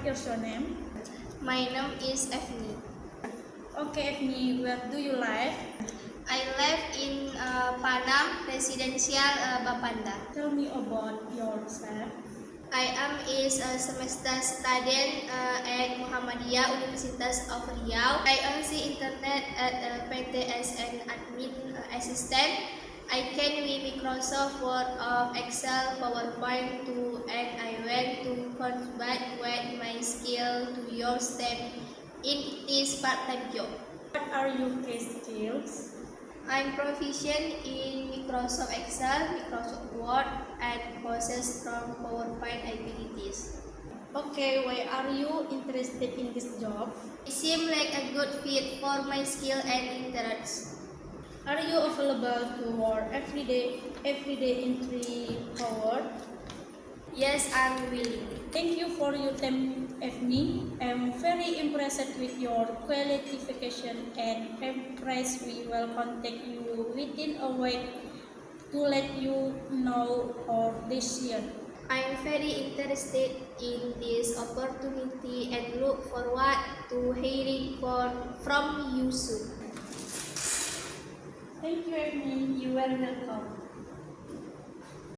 What is your name? My name is Evni. Okay, Evni, where do you live? I live in Panam Residential Bapanda. Tell me about yourself. I am is a semester student at Muhammadiyah Universitas of Riau. I also internet at PTSN admin assistant. I can with Microsoft Word of Excel, PowerPoint too, and I want to contribute with my skill to your STEM in this part-time job. What are your key skills? I'm proficient in Microsoft Excel, Microsoft Word, and possess strong PowerPoint abilities. Okay, why are you interested in this job? It seems like a good fit for my skill and interests. Are you available to work every day in 3 hours? Yes, I'm willing. Thank you for your time, Evni. I'm very impressed with your qualification and impressed we will contact you within a week to let you know our decision. I'm very interested in this opportunity and look forward to hearing from you soon. Thank you, Evni. You are welcome.